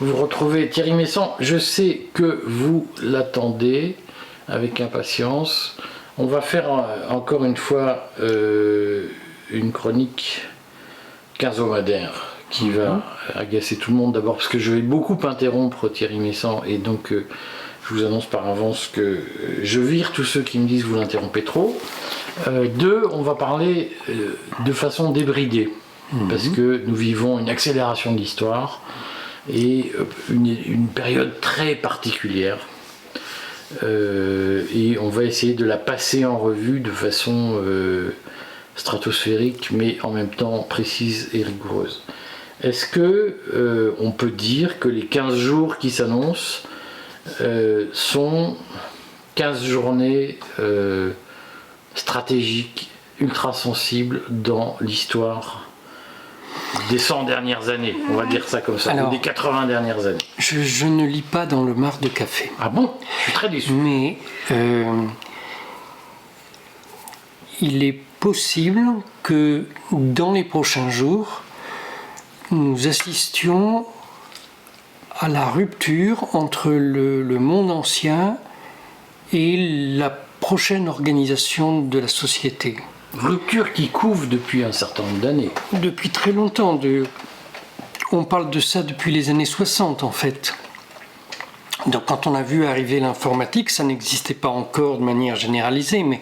vous retrouver. Thierry Messant, je sais que vous l'attendez avec impatience. On va faire encore une fois une chronique quinzomadaire qui va agacer tout le monde. D'abord parce que je vais beaucoup interrompre Thierry Messant et donc je vous annonce par avance que je vire tous ceux qui me disent vous l'interrompez trop. Deux, on va parler de façon débridée parce que nous vivons une accélération de l'histoire et une période très particulière. Et on va essayer de la passer en revue de façon stratosphérique mais en même temps précise et rigoureuse. Est-ce que on peut dire que les 15 jours qui s'annoncent sont 15 journées stratégiques, ultra sensibles dans l'histoire des 100 dernières années, on va dire ça comme ça, ou des 80 dernières années? Je ne lis pas dans le marc de café. Ah bon? Je suis très déçu. Mais il est possible que dans les prochains jours, nous assistions à la rupture entre le monde ancien et la prochaine organisation de la société. Rupture qui couvre depuis un certain nombre d'années. Depuis très longtemps. On parle de ça depuis les années 60 en fait. Donc quand on a vu arriver l'informatique, ça n'existait pas encore de manière généralisée, mais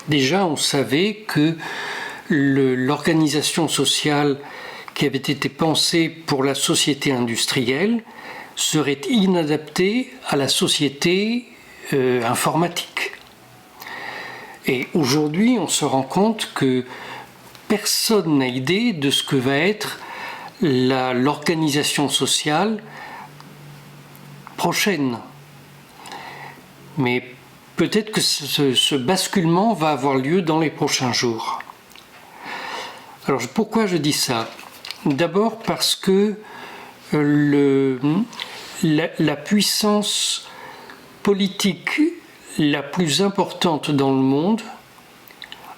déjà on savait que l'organisation sociale qui avait été pensée pour la société industrielle serait inadaptée à la société informatique. Et aujourd'hui, on se rend compte que personne n'a idée de ce que va être l'organisation sociale prochaine. Mais peut-être que ce basculement va avoir lieu dans les prochains jours. Alors pourquoi je dis ça? D'abord parce que la puissance politique la plus importante dans le monde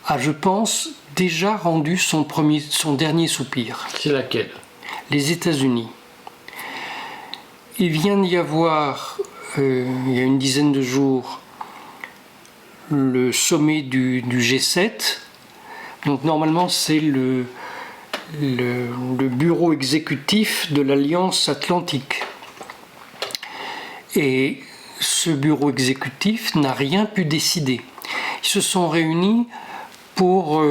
a, je pense, déjà rendu son dernier soupir. C'est laquelle? Les États-Unis. Il vient d'y avoir, il y a une dizaine de jours, le sommet du G7. Donc normalement, c'est le bureau exécutif de l'Alliance Atlantique. Et ce bureau exécutif n'a rien pu décider. Ils se sont réunis pour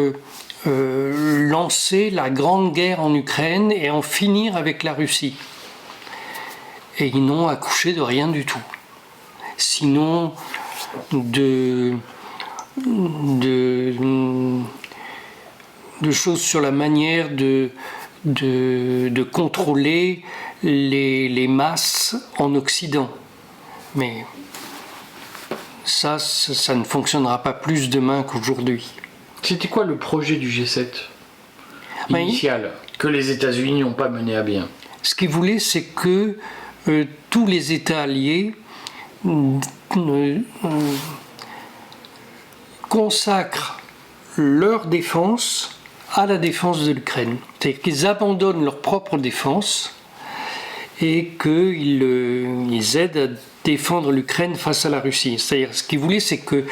lancer la grande guerre en Ukraine et en finir avec la Russie. Et ils n'ont accouché de rien du tout. Sinon de choses sur la manière de contrôler les masses en Occident. Mais ça ne fonctionnera pas plus demain qu'aujourd'hui. C'était quoi le projet du G7 initial que les États-Unis n'ont pas mené à bien? Ce qu'ils voulaient, c'est que tous les États alliés consacrent leur défense à la défense de l'Ukraine. C'est-à-dire qu'ils abandonnent leur propre défense et qu'ils aident à défendre l'Ukraine face à la Russie. C'est-à-dire, ce qu'ils voulaient, c'est que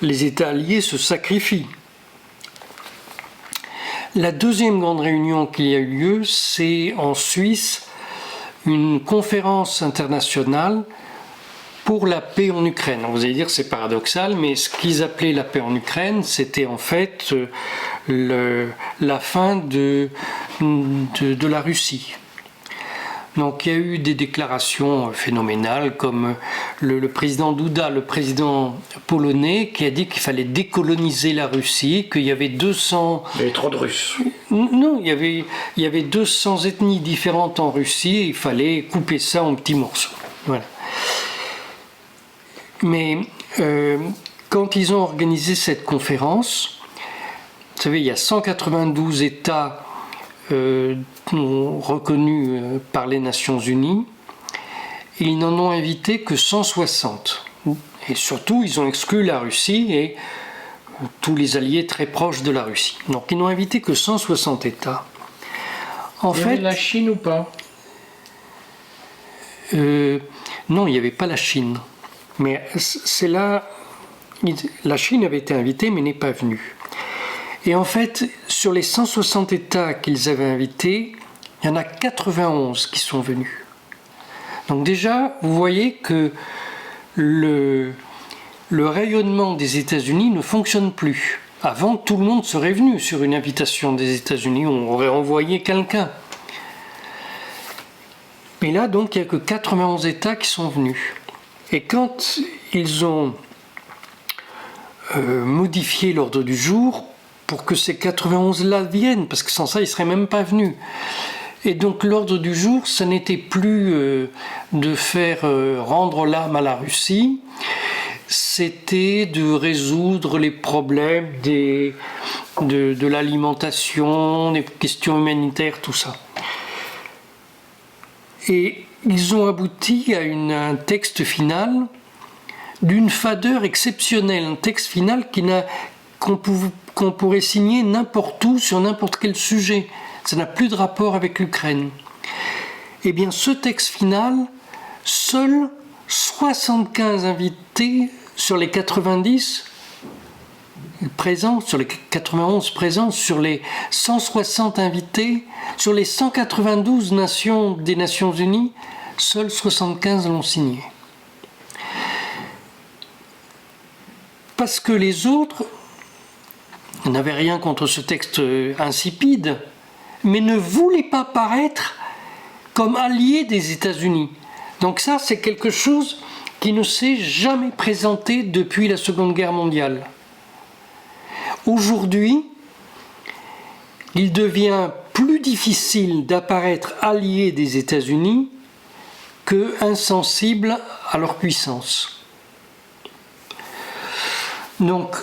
les États alliés se sacrifient. La deuxième grande réunion qui a eu lieu, c'est en Suisse, une conférence internationale pour la paix en Ukraine. Vous allez dire c'est paradoxal, mais ce qu'ils appelaient la paix en Ukraine, c'était en fait la fin de la Russie. Donc il y a eu des déclarations phénoménales comme le président Duda, le président polonais, qui a dit qu'il fallait décoloniser la Russie, qu'il y avait 200... Il y avait trop de Russes. Non, il y avait 200 ethnies différentes en Russie et il fallait couper ça en petits morceaux. Voilà. Mais quand ils ont organisé cette conférence, vous savez, il y a 192 États reconnus par les Nations Unies, et ils n'en ont invité que 160. Et surtout, ils ont exclu la Russie et tous les alliés très proches de la Russie. Donc, ils n'ont invité que 160 États. En fait, la Chine ou pas? Non, il n'y avait pas la Chine. Mais c'est là, la Chine avait été invitée mais n'est pas venue. Et en fait, sur les 160 États qu'ils avaient invités, il y en a 91 qui sont venus. Donc déjà, vous voyez que le rayonnement des États-Unis ne fonctionne plus. Avant, tout le monde serait venu sur une invitation des États-Unis, on aurait envoyé quelqu'un. Mais là, donc, il n'y a que 91 États qui sont venus. Et quand ils ont modifié l'ordre du jour pour que ces 91-là viennent, parce que sans ça, ils ne seraient même pas venus. Et donc l'ordre du jour, ce n'était plus de faire rendre l'âme à la Russie, c'était de résoudre les problèmes de l'alimentation, des questions humanitaires, tout ça. Et ils ont abouti à un texte final d'une fadeur exceptionnelle, un texte final qu'on pourrait signer n'importe où, sur n'importe quel sujet. Ça n'a plus de rapport avec l'Ukraine. Eh bien, ce texte final, seuls 75 invités sur les 90 présents, sur les 91 présents, sur les 160 invités, sur les 192 nations des Nations Unies, seuls 75 l'ont signé. Parce que les autres n'avaient rien contre ce texte insipide, mais ne voulaient pas paraître comme alliés des États-Unis. Donc ça, c'est quelque chose qui ne s'est jamais présenté depuis la Seconde Guerre mondiale. Aujourd'hui, il devient plus difficile d'apparaître allié des États-Unis que insensible à leur puissance. Donc,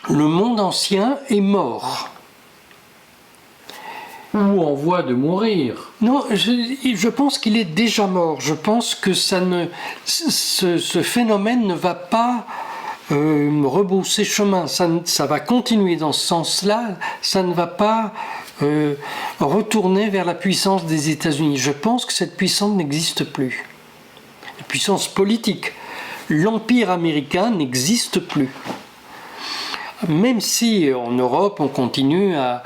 le monde ancien est mort. Ou en voie de mourir. Non, je pense qu'il est déjà mort. Je pense que ce phénomène ne va pas rebrousser chemin. Ça va continuer dans ce sens-là. Ça ne va pas retourner vers la puissance des États-Unis. Je pense que cette puissance n'existe plus. La puissance politique. L'empire américain n'existe plus. Même si en Europe on continue à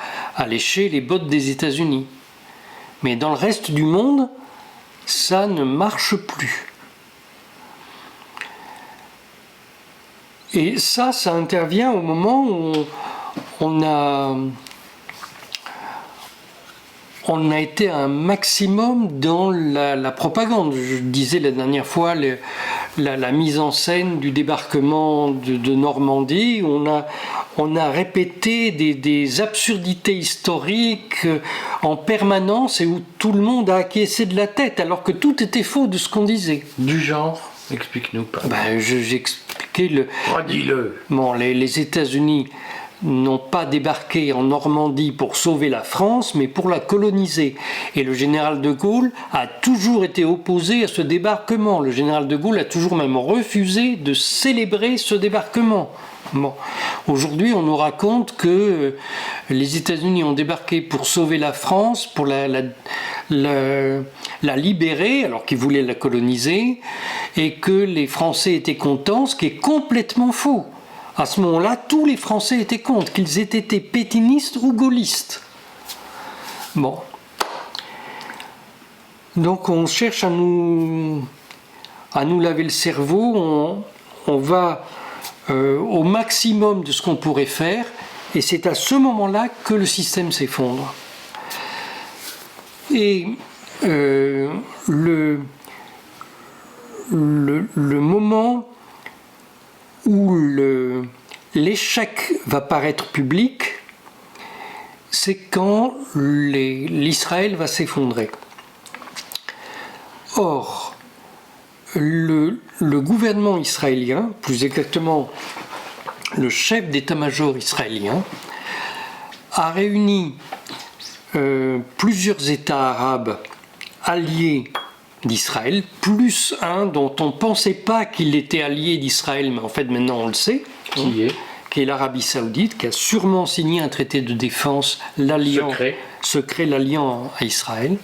lécher les bottes des États-Unis. Mais dans le reste du monde, ça ne marche plus. Et ça intervient au moment où on a été un maximum dans la propagande. Je disais la dernière fois la mise en scène du débarquement de Normandie. On a répété des absurdités historiques en permanence et où tout le monde a acquiescé de la tête alors que tout était faux de ce qu'on disait. Du genre, explique-nous pas. J'expliquais dis-le. Bon, les États-Unis n'ont pas débarqué en Normandie pour sauver la France, mais pour la coloniser. Et le général de Gaulle a toujours été opposé à ce débarquement. Le général de Gaulle a toujours même refusé de célébrer ce débarquement. Bon. Aujourd'hui, on nous raconte que les États-Unis ont débarqué pour sauver la France, pour la libérer, alors qu'ils voulaient la coloniser, et que les Français étaient contents, ce qui est complètement faux. À ce moment-là, tous les Français étaient contre, qu'ils aient été pétinistes ou gaullistes. Bon. Donc on cherche à nous laver le cerveau, on va au maximum de ce qu'on pourrait faire, et c'est à ce moment-là que le système s'effondre. Et le moment où l'échec va paraître public, c'est quand l'Israël va s'effondrer. Or, le gouvernement israélien, plus exactement le chef d'état-major israélien, a réuni plusieurs États arabes alliés d'Israël, plus un dont on ne pensait pas qu'il était allié d'Israël, mais en fait maintenant on le sait, qui est l'Arabie Saoudite, qui a sûrement signé un traité de défense secret l'alliant à Israël.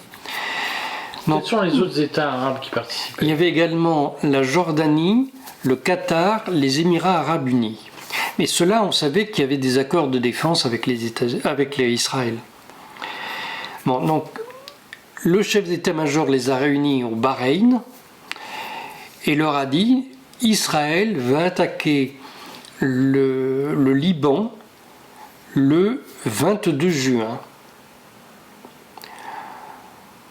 Quels sont les autres États arabes qui participent? Il y avait également la Jordanie, le Qatar, les Émirats arabes unis. Mais ceux-là, on savait qu'il y avait des accords de défense avec les Israël. Bon, donc, le chef d'état-major les a réunis au Bahreïn et leur a dit Israël va attaquer le Liban le 22 juin.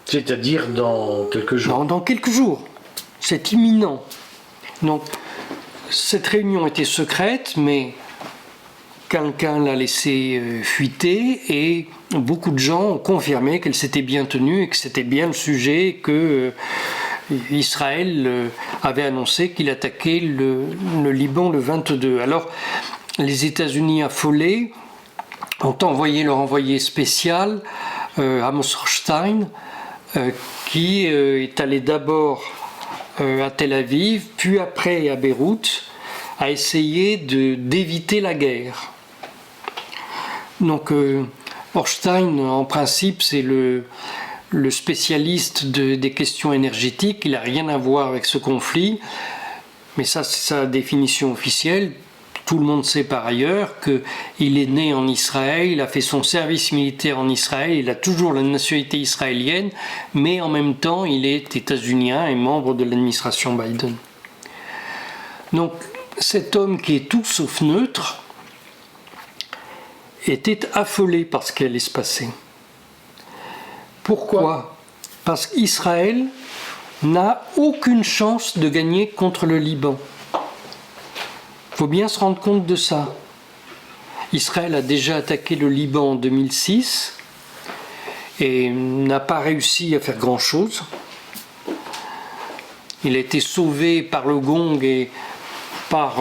C'est-à-dire dans quelques jours. Dans quelques jours. C'est imminent. Donc, cette réunion était secrète, mais quelqu'un l'a laissé fuiter et beaucoup de gens ont confirmé qu'elle s'était bien tenue et que c'était bien le sujet que Israël avait annoncé qu'il attaquait le Liban le 22. Alors, les États-Unis affolés ont envoyé leur envoyé spécial, Amos Hochstein, qui est allé d'abord à Tel Aviv, puis après à Beyrouth, à essayer d'éviter la guerre. Donc Hochstein, en principe, c'est le spécialiste des questions énergétiques. Il n'a rien à voir avec ce conflit, mais ça, c'est sa définition officielle. Tout le monde sait par ailleurs qu'il est né en Israël, il a fait son service militaire en Israël, il a toujours la nationalité israélienne, mais en même temps, il est états-unien et membre de l'administration Biden. Donc, cet homme qui est tout sauf neutre était affolé par ce qui allait se passer. Pourquoi? Parce qu'Israël n'a aucune chance de gagner contre le Liban. Il faut bien se rendre compte de ça. Israël a déjà attaqué le Liban en 2006 et n'a pas réussi à faire grand-chose. Il a été sauvé par le Gong et par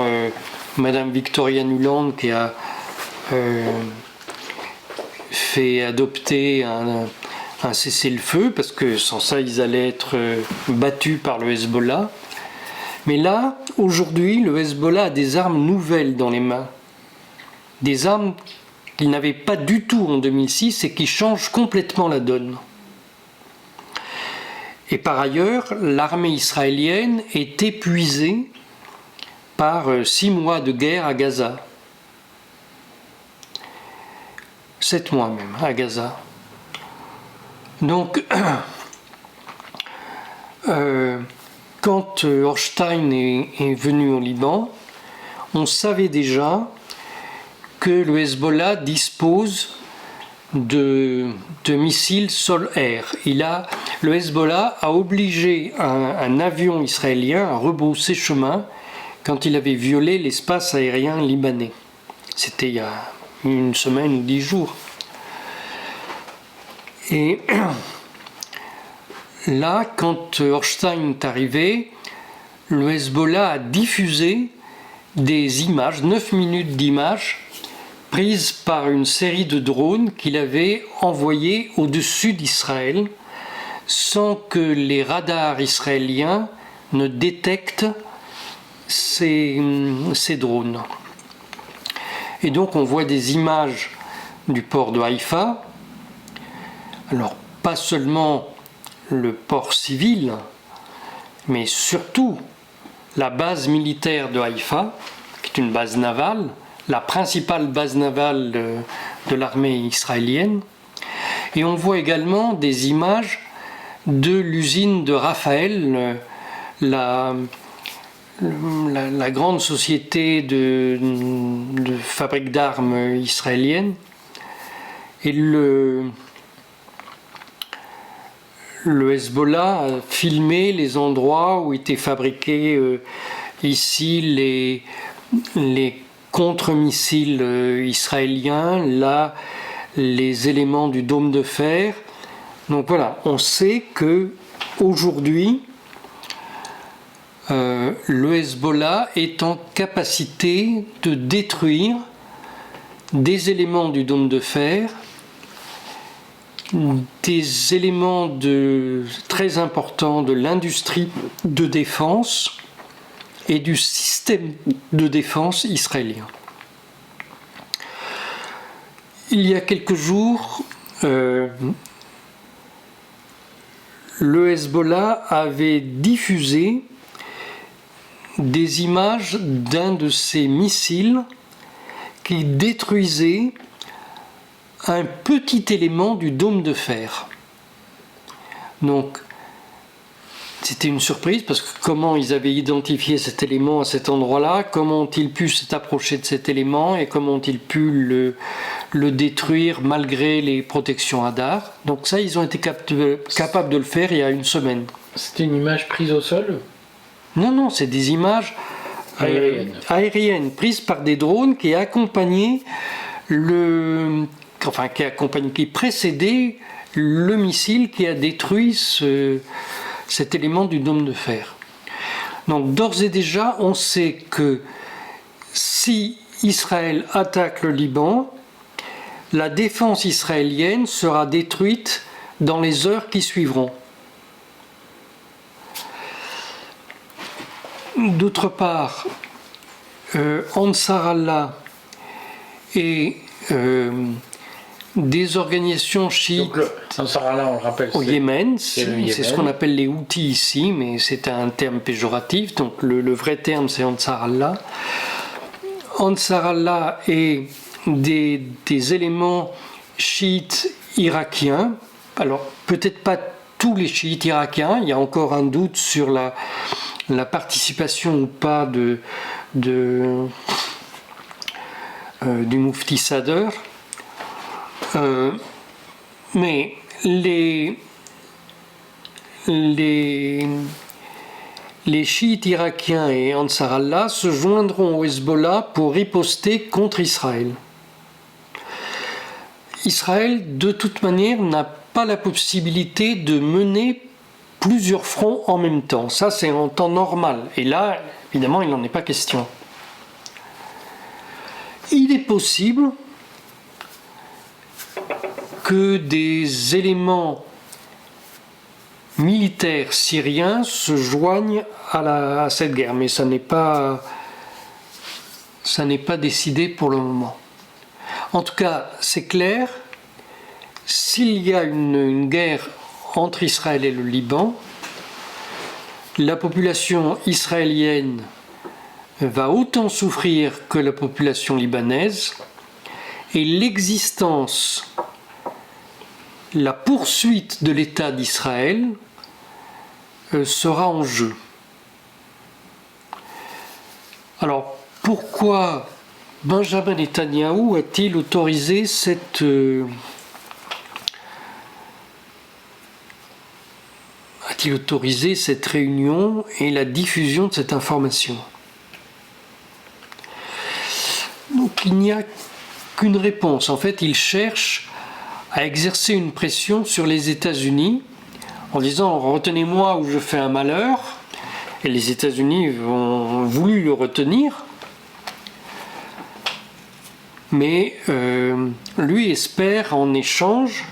Madame Victoria Nuland qui a fait adopter un cessez-le-feu parce que sans ça ils allaient être battus par le Hezbollah. Mais là, aujourd'hui, le Hezbollah a des armes nouvelles dans les mains. Des armes qu'il n'avait pas du tout en 2006 et qui changent complètement la donne. Et par ailleurs, l'armée israélienne est épuisée par 6 mois de guerre à Gaza. 7 mois même à Gaza. Donc, quand Hochstein est venu au Liban, on savait déjà que le Hezbollah dispose de missiles sol-air. Le Hezbollah a obligé un avion israélien à rebrousser chemin quand il avait violé l'espace aérien libanais. C'était il y a une semaine ou 10 jours. Et là, quand Hochstein est arrivé, le Hezbollah a diffusé des images, 9 minutes d'images, prises par une série de drones qu'il avait envoyés au-dessus d'Israël, sans que les radars israéliens ne détectent ces drones. Et donc on voit des images du port de Haïfa, alors pas seulement le port civil, mais surtout la base militaire de Haïfa, qui est une base navale, la principale base navale de l'armée israélienne. Et on voit également des images de l'usine de Raphaël, la grande société de fabrique d'armes israélienne. Et le Hezbollah a filmé les endroits où étaient fabriqués ici les contre-missiles israéliens, là les éléments du dôme de fer. Donc voilà, on sait que aujourd'hui le Hezbollah est en capacité de détruire des éléments du dôme de fer, des éléments très importants de l'industrie de défense et du système de défense israélien. Il y a quelques jours, le Hezbollah avait diffusé des images d'un de ses missiles qui détruisait un petit élément du dôme de fer. Donc, c'était une surprise parce que comment ils avaient identifié cet élément à cet endroit-là, comment ont-ils pu s'approcher de cet élément et comment ont-ils pu le détruire malgré les protections radar. Donc ça, ils ont été capables de le faire il y a une semaine. C'était une image prise au sol? Non, c'est des images aériennes prises par des drones qui accompagnaient qui précédaient le missile qui a détruit cet élément du dôme de fer. Donc d'ores et déjà, on sait que si Israël attaque le Liban, la défense israélienne sera détruite dans les heures qui suivront. D'autre part, Ansar Allah et des organisations chiites. Donc Ansar Allah, on le rappelle, au Yémen, c'est ce qu'on appelle les Houthis ici, mais c'est un terme péjoratif, donc le vrai terme c'est Ansar Allah. Ansar Allah et des éléments chiites irakiens, alors peut-être pas tous les chiites irakiens, il y a encore un doute sur la participation ou pas du Mufti Sadr, mais les chiites irakiens et Ansar Allah se joindront au Hezbollah pour riposter contre Israël. Israël, de toute manière, n'a pas la possibilité de mener plusieurs fronts en même temps. Ça, c'est en temps normal. Et là, évidemment, il n'en est pas question. Il est possible que des éléments militaires syriens se joignent à cette guerre, mais ça n'est pas décidé pour le moment. En tout cas, c'est clair, s'il y a une guerre entre Israël et le Liban, la population israélienne va autant souffrir que la population libanaise, et l'existence, la poursuite de l'État d'Israël sera en jeu. Alors, pourquoi Benjamin Netanyahou a-t-il autorisé cette réunion et la diffusion de cette information? Donc il n'y a qu'une réponse. En fait, il cherche à exercer une pression sur les États-Unis en disant « retenez-moi ou je fais un malheur ». Et les États-Unis ont voulu le retenir. Mais lui espère en échange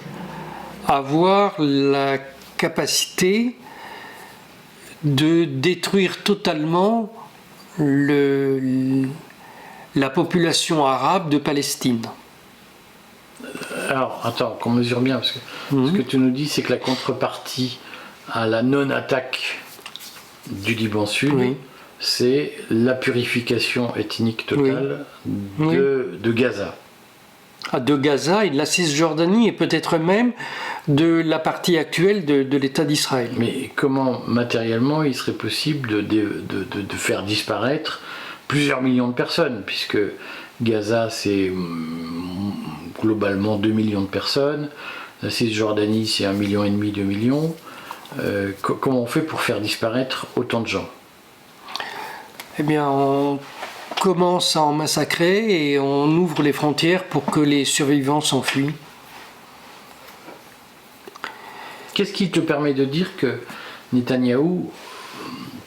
avoir la capacité de détruire totalement la population arabe de Palestine. Alors, attends, qu'on mesure bien, parce que ce que tu nous dis, c'est que la contrepartie à la non-attaque du Liban Sud, c'est la purification ethnique totale de Gaza. De Gaza et de la Cisjordanie et peut-être même de la partie actuelle de l'État d'Israël. Mais comment matériellement il serait possible de faire disparaître plusieurs millions de personnes, puisque Gaza c'est globalement 2 millions de personnes, la Cisjordanie c'est 1,5 million, 2 millions. Comment on fait pour faire disparaître autant de gens? Eh bien, on commence à en massacrer et on ouvre les frontières pour que les survivants s'enfuient. Qu'est-ce qui te permet de dire que Netanyahou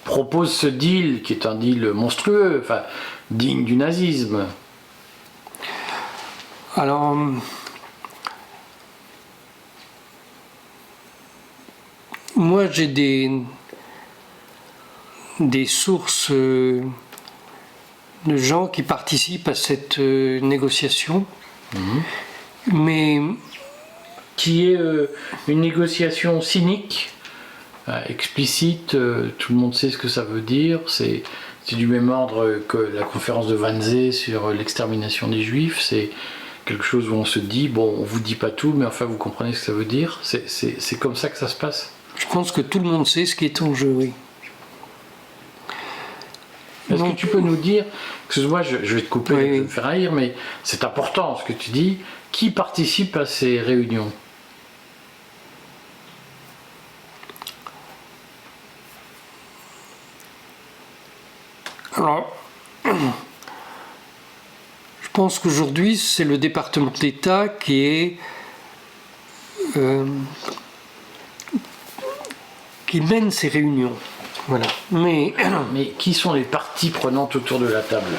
propose ce deal, qui est un deal monstrueux, enfin, digne du nazisme? Alors, moi j'ai des sources de gens qui participent à cette négociation, mais qui est une négociation cynique explicite, tout le monde sait ce que ça veut dire, c'est du même ordre que la conférence de Wannsee sur l'extermination des Juifs, c'est quelque chose où on se dit, bon, on vous dit pas tout, mais enfin vous comprenez ce que ça veut dire, c'est comme ça que ça se passe. Je pense que tout le monde sait ce qui est en jeu, oui. Est-ce que tu peux nous dire, excuse-moi, je vais te couper, Oui, je vais oui. me faire haïr, mais c'est important ce que tu dis, qui participe à ces réunions? Alors, je pense qu'aujourd'hui, c'est le département d'État qui mène ces réunions. Voilà. Mais qui sont les parties prenantes autour de la table?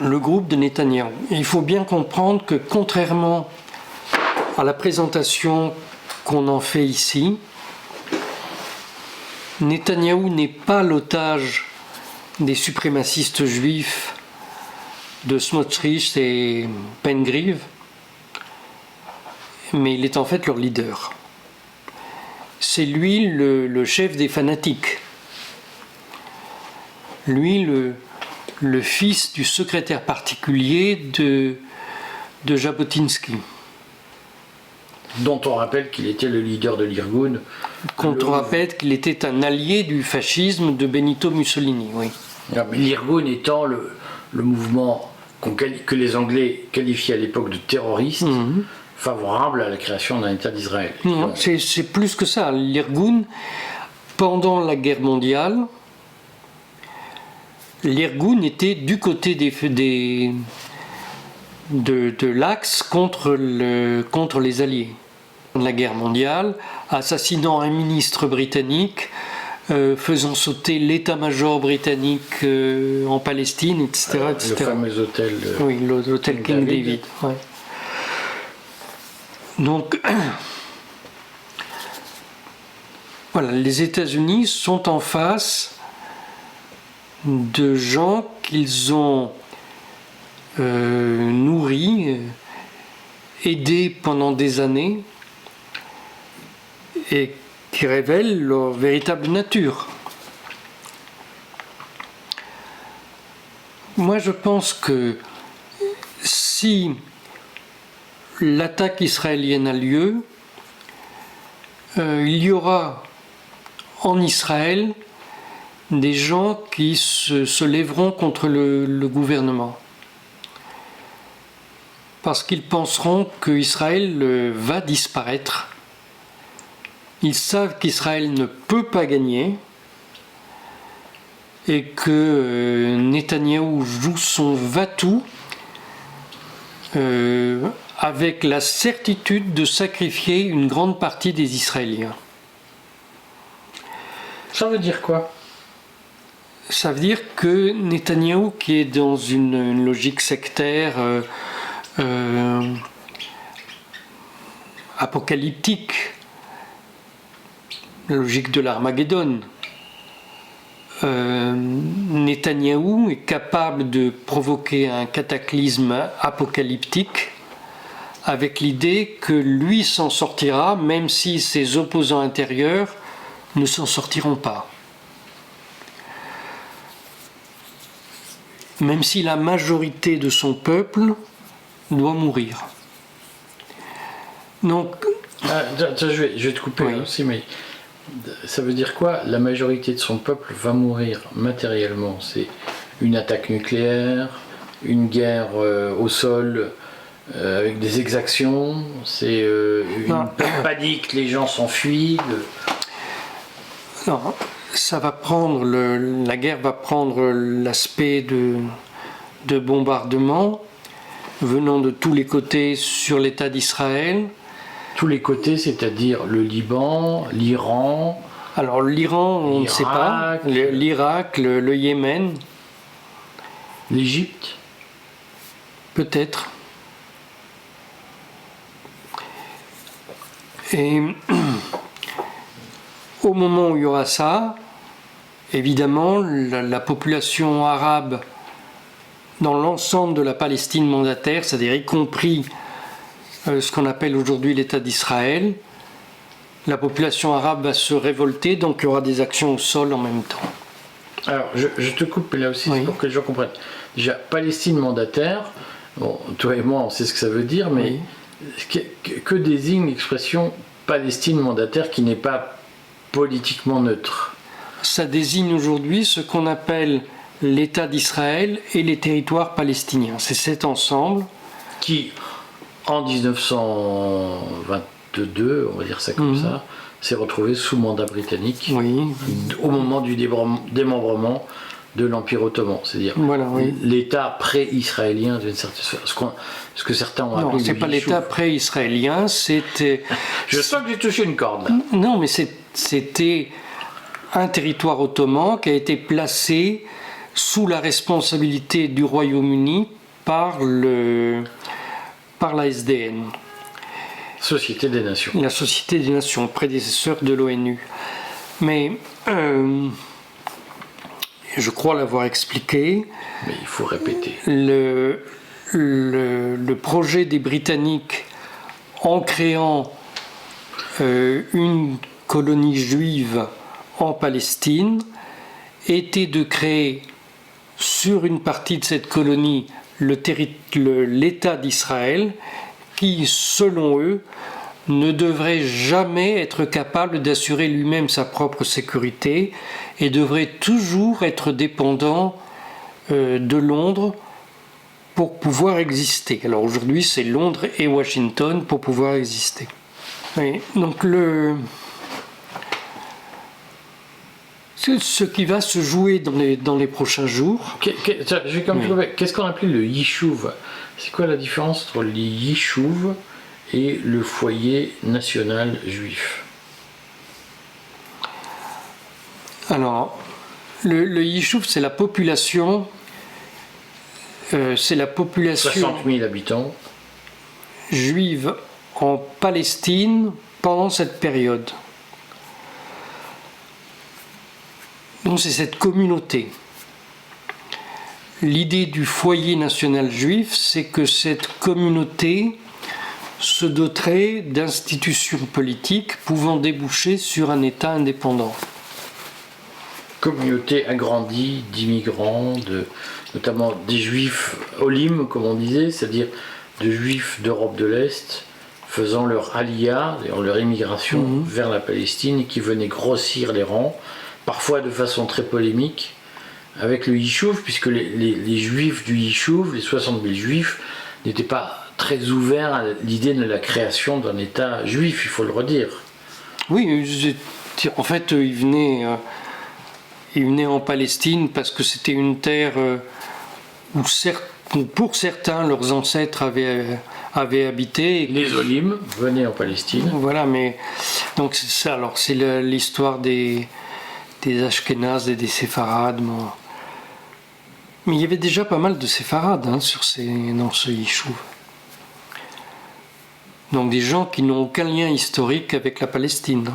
le groupe de Netanyahou. Et il faut bien comprendre que contrairement à la présentation qu'on en fait ici, Netanyahou n'est pas l'otage des suprémacistes juifs de Smotrich et Pengriv, mais il est en fait leur leader. C'est lui le chef des fanatiques. Lui, le fils du secrétaire particulier de Jabotinsky. Dont on rappelle qu'il était le leader de l'Irgun. Quand on rappelle qu'il était un allié du fascisme de Benito Mussolini, oui. L'Irgun étant le mouvement que les Anglais qualifiaient à l'époque de terroriste, favorable à la création d'un État d'Israël. Non, c'est plus que ça. L'Irgun, pendant la guerre mondiale, l'Irgun était du côté de l'Axe contre les Alliés. La guerre mondiale, assassinant un ministre britannique, faisant sauter l'état-major britannique en Palestine, etc. etc. Le fameux hôtel. Oui, l'hôtel King David. Ouais. Donc, voilà, les États-Unis sont en face de gens qu'ils ont nourris, aidés pendant des années, et qui révèlent leur véritable nature. Moi, je pense que si l'attaque israélienne a lieu, il y aura en Israël des gens qui se lèveront contre le gouvernement. Parce qu'ils penseront qu'Israël va disparaître. Ils savent qu'Israël ne peut pas gagner et que Netanyahou joue son va-tout avec la certitude de sacrifier une grande partie des Israéliens. Ça veut dire quoi? Ça veut dire que Netanyahou, qui est dans une logique sectaire apocalyptique, la logique de l'Armageddon, Netanyahou est capable de provoquer un cataclysme apocalyptique avec l'idée que lui s'en sortira même si ses opposants intérieurs ne s'en sortiront pas. Même si la majorité de son peuple doit mourir. Donc, je vais te couper oui. aussi, mais ça veut dire quoi? La majorité de son peuple va mourir matériellement. C'est une attaque nucléaire, une guerre au sol avec des exactions, c'est une panique, les gens s'enfuient. Non, ça va prendre la guerre va prendre l'aspect de bombardement venant de tous les côtés sur l'État d'Israël. Tous les côtés, c'est-à-dire le Liban, l'Iran. Alors l'Iran, on ne sait pas. L'Irak, le Yémen. L'Égypte. Peut-être. Et au moment où il y aura ça, évidemment, la population arabe dans l'ensemble de la Palestine mandataire, c'est-à-dire y compris ce qu'on appelle aujourd'hui l'État d'Israël, la population arabe va se révolter, donc il y aura des actions au sol en même temps. Alors, je te coupe là aussi, Oui. c'est pour que les gens comprennent. Déjà, Palestine mandataire, bon, toi et moi, on sait ce que ça veut dire, mais que désigne l'expression Palestine mandataire qui n'est pas politiquement neutre? Ça désigne aujourd'hui ce qu'on appelle l'État d'Israël et les territoires palestiniens. C'est cet ensemble Qui, en 1922, on va dire ça comme ça, s'est retrouvé sous mandat britannique au moment du démembrement de l'Empire ottoman. C'est-à-dire l'État pré-israélien, d'une certaine façon, ce que certains ont appelé. Non, c'est pas l'État pré-israélien, c'était... Je sens que j'ai touché une corde là. Non, mais c'était un territoire ottoman qui a été placé sous la responsabilité du Royaume-Uni par la SDN. Société des Nations. La Société des Nations, prédécesseur de l'ONU. Mais je crois l'avoir expliqué. Mais il faut répéter. Le projet des Britanniques en créant une colonie juive en Palestine était de créer sur une partie de cette colonie l'État d'Israël qui, selon eux, ne devrait jamais être capable d'assurer lui-même sa propre sécurité et devrait toujours être dépendant de Londres pour pouvoir exister. Alors aujourd'hui, c'est Londres et Washington pour pouvoir exister. Et donc ce qui va se jouer dans les prochains jours. Qu'est-ce qu'on appelle le Yishuv? C'est quoi la différence entre le Yishuv et le foyer national juif? Alors, le Yishuv, c'est la population. 60 000 habitants. Juive en Palestine pendant cette période. Donc c'est cette communauté. L'idée du foyer national juif, c'est que cette communauté se doterait d'institutions politiques pouvant déboucher sur un État indépendant. Communauté agrandie d'immigrants, notamment des juifs olim, comme on disait, c'est-à-dire de juifs d'Europe de l'Est faisant leur aliyah, leur immigration vers la Palestine, et qui venaient grossir les rangs, parfois de façon très polémique, avec le Yishuv, puisque les juifs du Yishuv, les 60 000 juifs, n'étaient pas très ouverts à l'idée de la création d'un État juif, il faut le redire. Oui, en fait, ils venaient en Palestine parce que c'était une terre où pour certains, leurs ancêtres avaient habité. Les Olim venaient en Palestine. Voilà, mais donc c'est ça. Alors c'est l'histoire des Ashkénazes et des Séfarades. Mais il y avait déjà pas mal de Séfarades dans ce Yishuv. Donc des gens qui n'ont aucun lien historique avec la Palestine.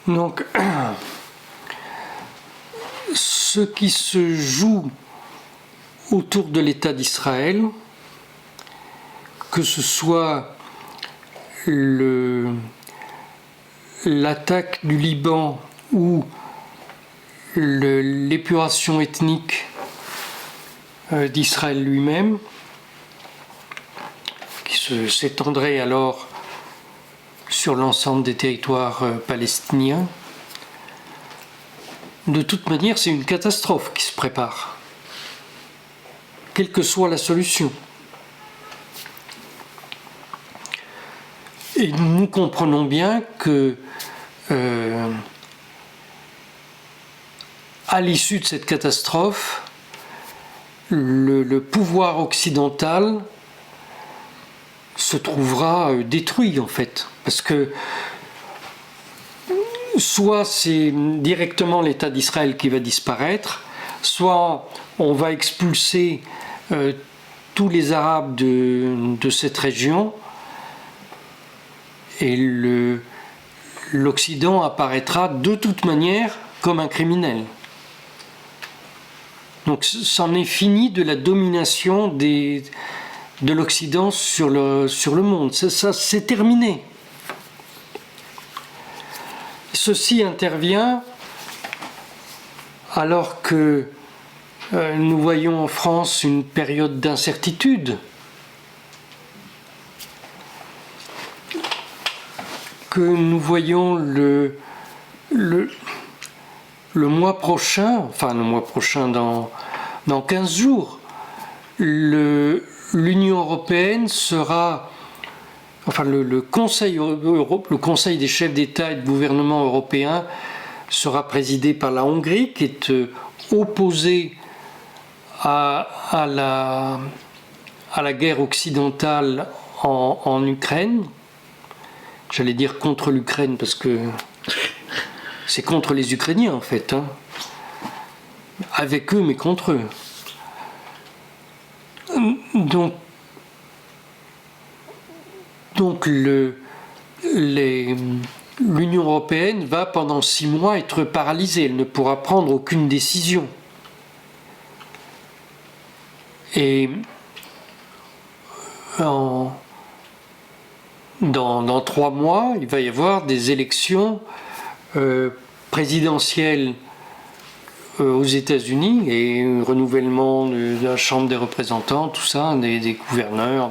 Donc, ce qui se joue autour de l'État d'Israël, que ce soit l'attaque du Liban ou l'épuration ethnique d'Israël lui-même, qui s'étendrait alors sur l'ensemble des territoires palestiniens. De toute manière, c'est une catastrophe qui se prépare, quelle que soit la solution. Et nous comprenons bien que à l'issue de cette catastrophe, le pouvoir occidental se trouvera détruit en fait, parce que soit c'est directement l'État d'Israël qui va disparaître, soit on va expulser tous les Arabes de cette région et l'Occident apparaîtra de toute manière comme un criminel. Donc c'en est fini de la domination des de l'Occident sur le monde. Ça, c'est terminé. Ceci intervient alors que nous voyons en France une période d'incertitude, que nous voyons le mois prochain, dans 15 jours, l'Union européenne sera, le Conseil des chefs d'État et de gouvernement européens sera présidé par la Hongrie, qui est opposée à la guerre occidentale en Ukraine. J'allais dire contre l'Ukraine parce que c'est contre les Ukrainiens en fait, hein. Avec eux mais contre eux. Donc l'Union européenne va pendant 6 mois être paralysée, elle ne pourra prendre aucune décision. Et dans 3 mois, il va y avoir des élections présidentielles aux États-Unis et un renouvellement de la Chambre des représentants, tout ça, des gouverneurs.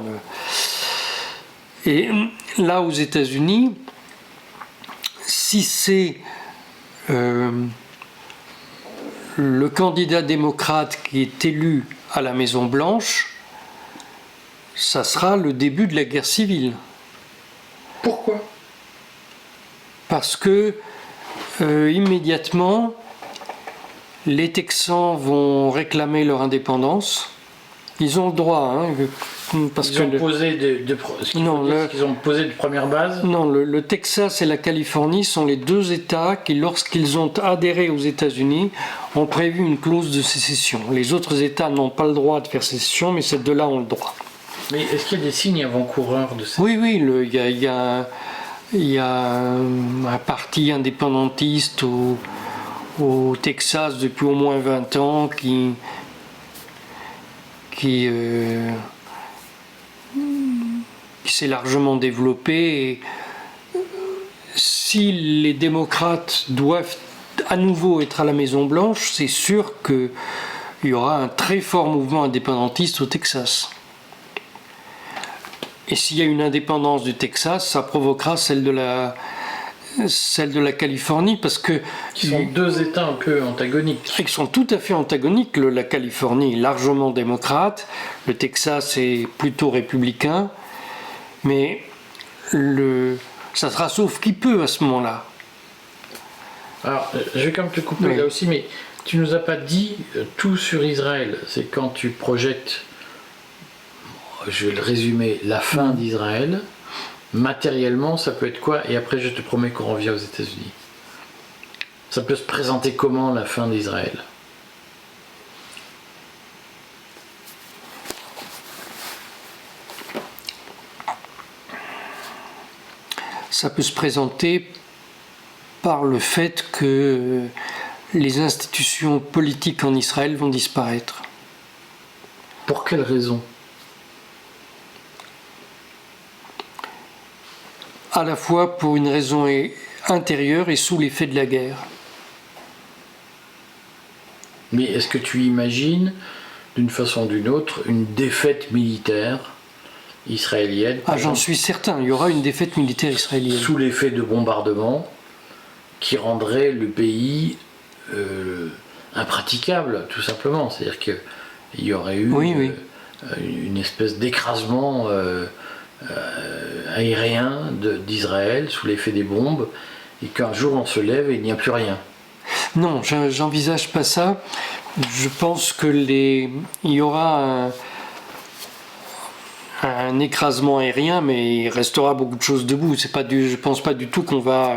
Et là, aux États-Unis, si c'est le candidat démocrate qui est élu à la Maison-Blanche, ça sera le début de la guerre civile. Pourquoi ? Parce que immédiatement, les Texans vont réclamer leur indépendance. Ils ont le droit, hein, parce ils ont posé qu'ils ont posé de première base. Non, le Texas et la Californie sont les 2 États qui, lorsqu'ils ont adhéré aux États-Unis, ont prévu une clause de sécession. Les autres États n'ont pas le droit de faire sécession, mais ces 2-là ont le droit. Mais est-ce qu'il y a des signes avant-coureurs de ça ? Oui, il y a un parti indépendantiste au Texas depuis au moins 20 ans qui s'est largement développé. Et si les démocrates doivent à nouveau être à la Maison-Blanche, c'est sûr qu'il y aura un très fort mouvement indépendantiste au Texas. Et s'il y a une indépendance du Texas, ça provoquera celle de la Californie, parce que... Qui sont 2 États un peu antagoniques. Ils sont tout à fait antagoniques. La Californie est largement démocrate, le Texas est plutôt républicain, mais ça sera sauf qui peut à ce moment-là. Alors, je vais quand même te couper là aussi, mais tu nous as pas dit tout sur Israël. C'est quand tu projettes, je vais le résumer, la fin d'Israël. Matériellement, ça peut être quoi? Et après, je te promets qu'on revient aux États-Unis. Ça peut se présenter comment, la fin d'Israël? Ça peut se présenter par le fait que les institutions politiques en Israël vont disparaître. Pour quelle raison? À la fois pour une raison intérieure et sous l'effet de la guerre. Mais est-ce que tu imagines, d'une façon ou d'une autre, une défaite militaire israélienne? J'en suis certain, il y aura une défaite militaire israélienne. Sous l'effet de bombardements qui rendrait le pays impraticable, tout simplement. C'est-à-dire qu'il y aurait eu une espèce d'écrasement aérien d'Israël sous l'effet des bombes, et qu'un jour on se lève et il n'y a plus rien. Non, j'envisage pas ça. Je pense que il y aura un écrasement aérien, mais il restera beaucoup de choses debout. Je pense pas du tout qu'on va...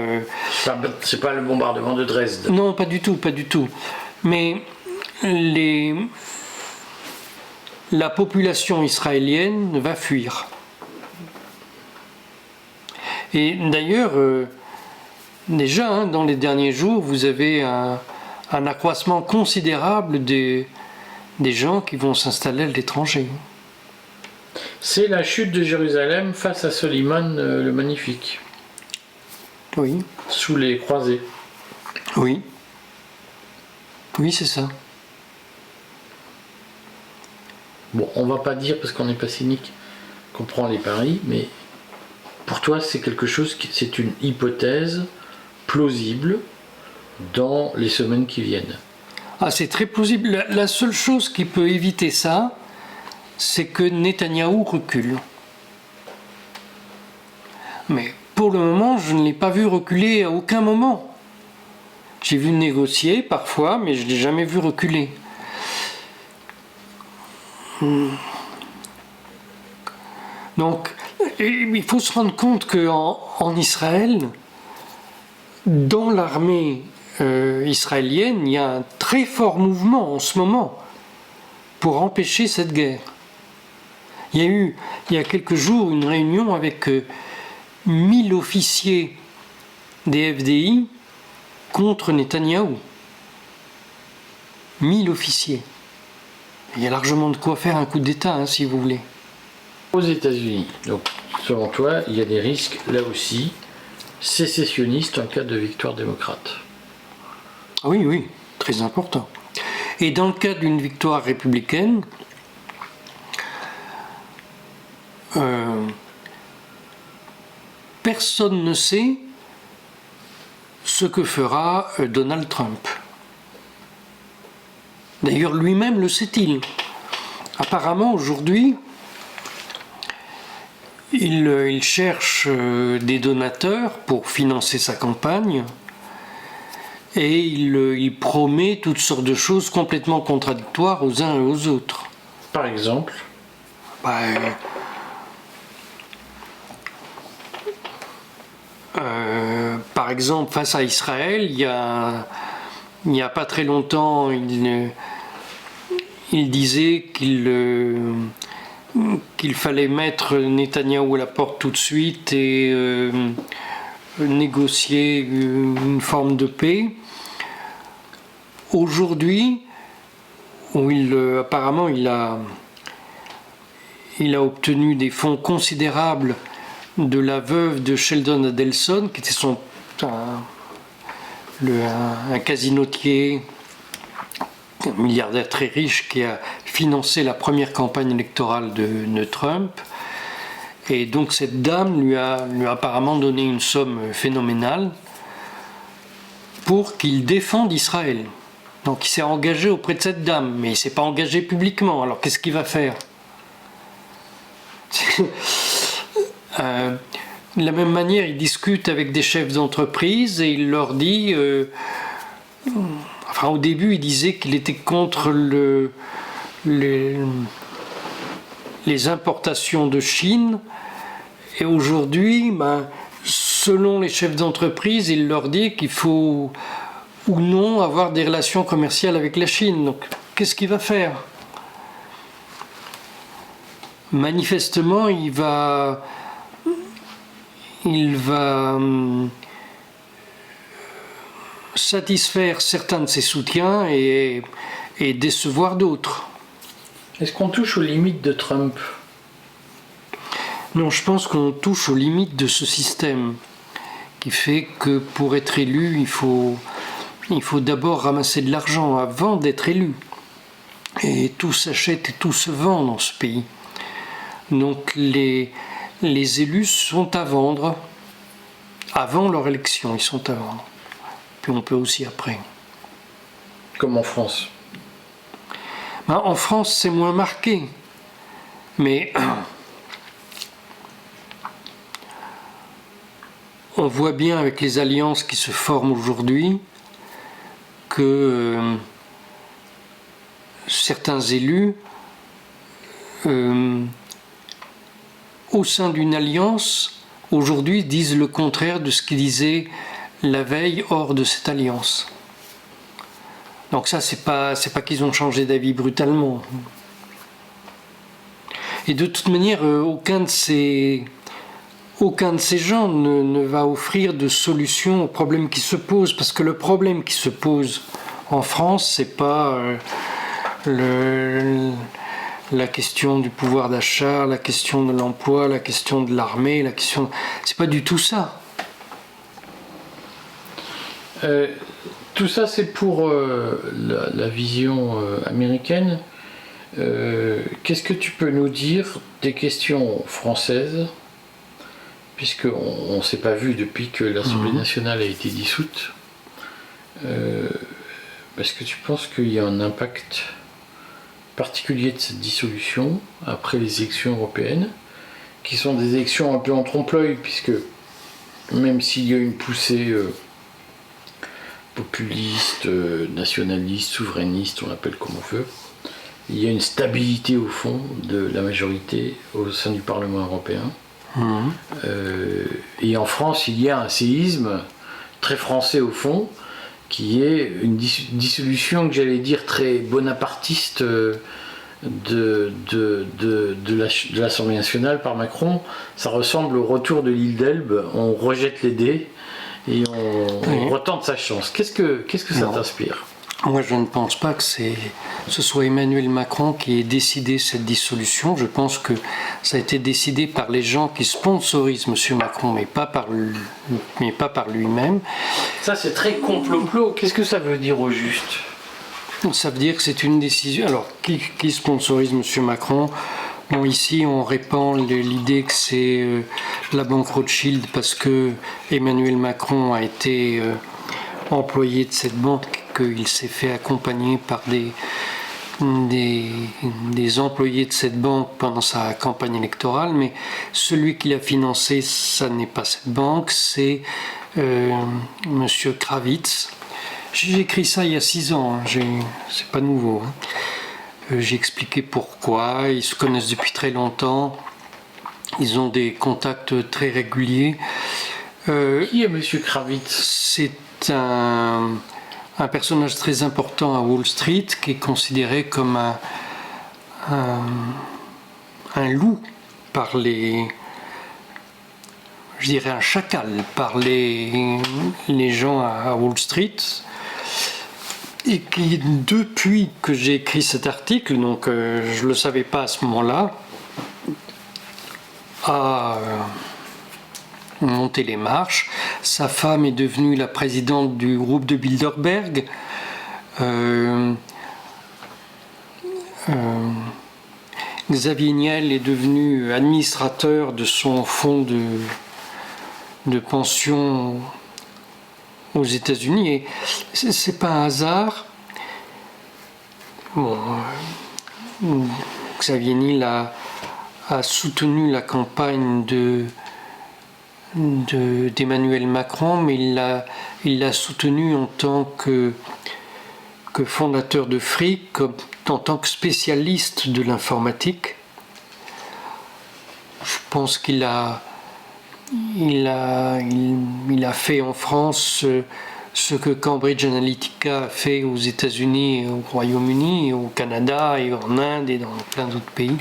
C'est pas le bombardement de Dresde. Non, pas du tout, pas du tout. Mais la population israélienne va fuir. Et d'ailleurs, déjà, dans les derniers jours, vous avez un accroissement considérable des gens qui vont s'installer à l'étranger. C'est la chute de Jérusalem face à Soliman le Magnifique, Oui, sous les croisés. oui. Oui, c'est ça. Bon, on va pas dire, parce qu'on n'est pas cynique, qu'on prend les paris, mais pour toi, c'est quelque chose c'est une hypothèse plausible dans les semaines qui viennent. Ah, c'est très plausible. La seule chose qui peut éviter ça, c'est que Netanyahou recule. Mais pour le moment, je ne l'ai pas vu reculer à aucun moment. J'ai vu négocier parfois, mais je ne l'ai jamais vu reculer. Donc, il faut se rendre compte qu'en Israël, dans l'armée israélienne, il y a un très fort mouvement en ce moment pour empêcher cette guerre. Il y a eu, il y a quelques jours, une réunion avec 1000 officiers des FDI contre Netanyahou. 1000 officiers. Il y a largement de quoi faire un coup d'État, hein, si vous voulez. Aux États-Unis, donc selon toi, il y a des risques là aussi sécessionnistes en cas de victoire démocrate. Oui, oui, très important. Et dans le cas d'une victoire républicaine, personne ne sait ce que fera Donald Trump. D'ailleurs, lui-même le sait-il. Apparemment, aujourd'hui, il cherche des donateurs pour financer sa campagne et il promet toutes sortes de choses complètement contradictoires aux uns et aux autres. Par exemple, par exemple, face à Israël, il n'y a pas très longtemps, il disait qu'il fallait mettre Netanyahou à la porte tout de suite et négocier une forme de paix. Aujourd'hui, apparemment il a obtenu des fonds considérables de la veuve de Sheldon Adelson, qui était un casinotier, un milliardaire très riche qui a financé la première campagne électorale de Trump. Et donc cette dame lui a apparemment donné une somme phénoménale pour qu'il défende Israël. Donc il s'est engagé auprès de cette dame, mais il ne s'est pas engagé publiquement. Alors qu'est-ce qu'il va faire ? De la même manière, il discute avec des chefs d'entreprise et il leur dit... Enfin, au début, il disait qu'il était contre les importations de Chine. Et aujourd'hui, selon les chefs d'entreprise, il leur dit qu'il faut ou non avoir des relations commerciales avec la Chine. Donc, qu'est-ce qu'il va faire ? Manifestement, il va satisfaire certains de ses soutiens et décevoir d'autres. Est-ce qu'on touche aux limites de Trump ? Non, je pense qu'on touche aux limites de ce système qui fait que pour être élu, il faut d'abord ramasser de l'argent avant d'être élu. Et tout s'achète et tout se vend dans ce pays. Donc les élus sont à vendre avant leur élection, ils sont à vendre. Puis on peut aussi après. Comme en France. En France, c'est moins marqué. Mais on voit bien avec les alliances qui se forment aujourd'hui que certains élus, au sein d'une alliance, aujourd'hui disent le contraire de ce qu'ils disaient la veille hors de cette alliance. Donc ça, c'est pas qu'ils ont changé d'avis brutalement. Et de toute manière, aucun de ces gens ne va offrir de solution aux problèmes qui se posent, parce que le problème qui se pose en France, c'est pas la question du pouvoir d'achat, la question de l'emploi, la question de l'armée, la question... C'est pas du tout ça. Tout ça, c'est pour la vision américaine. Qu'est-ce que tu peux nous dire des questions françaises, puisqu'on ne s'est pas vu depuis que l'Assemblée nationale a été dissoute. Est-ce que tu penses qu'il y a un impact particulier de cette dissolution après les élections européennes, qui sont des élections un peu en trompe-l'œil, puisque même s'il y a une poussée populiste, nationaliste, souverainiste, on l'appelle comme on veut, il y a une stabilité au fond de la majorité au sein du Parlement européen. Et en France, il y a un séisme très français au fond, qui est une dissolution que j'allais dire très bonapartiste de l'Assemblée nationale par Macron. Ça ressemble au retour de l'île d'Elbe, on rejette les dés et on retente sa chance. Qu'est-ce que ça t'inspire ? Moi, je ne pense pas que ce soit Emmanuel Macron qui ait décidé cette dissolution. Je pense que ça a été décidé par les gens qui sponsorisent M. Macron, mais pas par lui-même. Ça, c'est très complot. Qu'est-ce que ça veut dire au juste ? Ça veut dire que c'est une décision... Alors, qui sponsorise M. Macron ? Bon, ici, on répand l'idée que c'est la banque Rothschild parce que Emmanuel Macron a été employé de cette banque, qu'il s'est fait accompagner par des employés de cette banque pendant sa campagne électorale, mais celui qui l'a financé, ça n'est pas cette banque, c'est Monsieur Kravitz. J'ai écrit ça il y a 6 ans, c'est pas nouveau. J'ai expliqué pourquoi, ils se connaissent depuis très longtemps, ils ont des contacts très réguliers. Qui est Monsieur Kravitz ? C'est un personnage très important à Wall Street qui est considéré comme un loup par les... Je dirais un chacal par les gens à Wall Street, et qui, depuis que j'ai écrit cet article, donc je ne le savais pas à ce moment-là, a monté les marches. Sa femme est devenue la présidente du groupe de Bilderberg. Xavier Niel est devenu administrateur de son fonds de pension aux États-Unis. Et c'est pas un hasard. Bon, Xavier Niel a soutenu la campagne d'Emmanuel Macron, mais il l'a soutenu en tant que fondateur de Free, en tant que spécialiste de l'informatique. Je pense qu'il a fait en France ce que Cambridge Analytica a fait aux États-Unis, au Royaume-Uni, au Canada et en Inde et dans plein d'autres pays.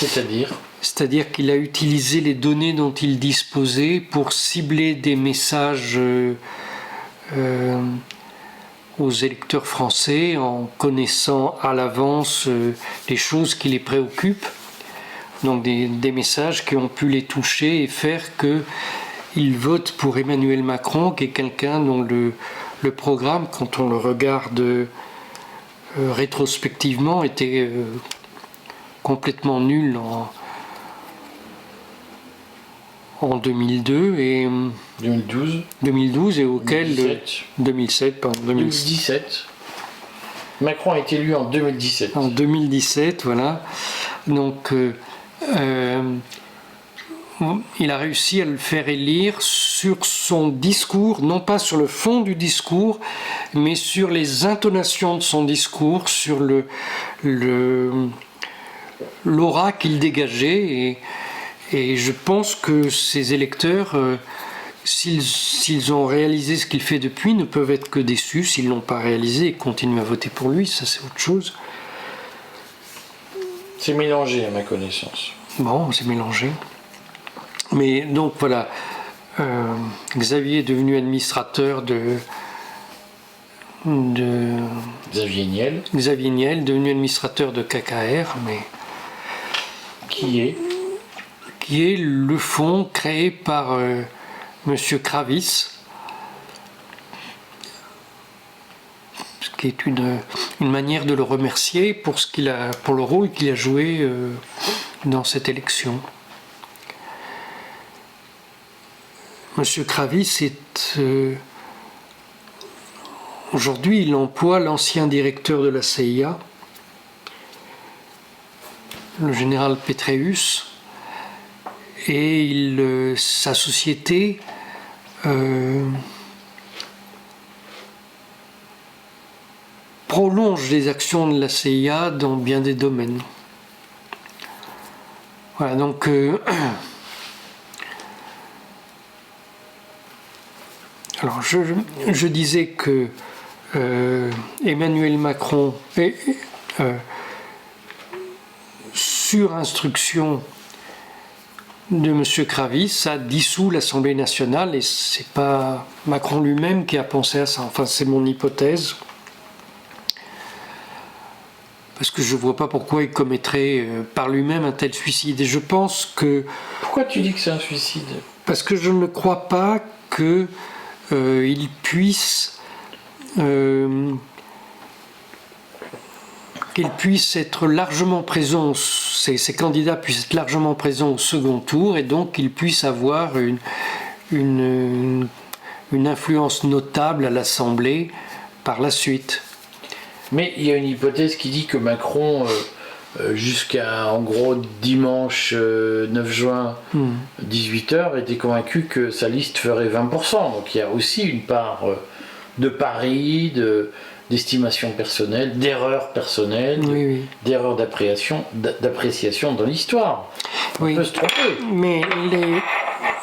C'est-à-dire qu'il a utilisé les données dont il disposait pour cibler des messages aux électeurs français en connaissant à l'avance les choses qui les préoccupent. Donc des messages qui ont pu les toucher et faire qu'ils votent pour Emmanuel Macron, qui est quelqu'un dont le programme, quand on le regarde rétrospectivement, était complètement nul en 2002 et 2012 et auquel 2017. Macron a été élu en 2017. En 2017, voilà. Donc il a réussi à le faire élire sur son discours, non pas sur le fond du discours, mais sur les intonations de son discours, sur l'aura qu'il dégageait. Et je pense que ces électeurs, s'ils ont réalisé ce qu'il fait depuis, ne peuvent être que déçus. S'ils ne l'ont pas réalisé et continuent à voter pour lui, ça c'est autre chose. C'est mélangé à ma connaissance. Bon, c'est mélangé. Mais donc voilà, Xavier est devenu administrateur Xavier Niel. Xavier Niel, devenu administrateur de KKR, mais qui est le fonds créé par Monsieur Kravis, ce qui est une manière de le remercier pour le rôle qu'il a joué dans cette élection. Monsieur Kravis est aujourd'hui, il emploie l'ancien directeur de la CIA, le général Petraeus, et sa société prolonge les actions de la CIA dans bien des domaines. Voilà, donc alors je disais que Emmanuel Macron, sur instruction de M. Kravis, a dissous l'Assemblée nationale, et c'est pas Macron lui-même qui a pensé à ça, enfin c'est mon hypothèse, parce que je vois pas pourquoi il commettrait par lui-même un tel suicide, et je pense que... Pourquoi tu dis que c'est un suicide? Parce que je ne crois pas que il puisse être largement présent, ces candidats puissent être largement présents au second tour, et donc qu'ils puissent avoir une influence notable à l'Assemblée par la suite. Mais il y a une hypothèse qui dit que Macron, jusqu'à en gros dimanche 9 juin 18h, était convaincu que sa liste ferait 20%. Donc il y a aussi une part de pari, d'estimation personnelle, d'erreur personnelle, Oui. d'erreur d'appréciation dans l'histoire. On peut se tromper. Mais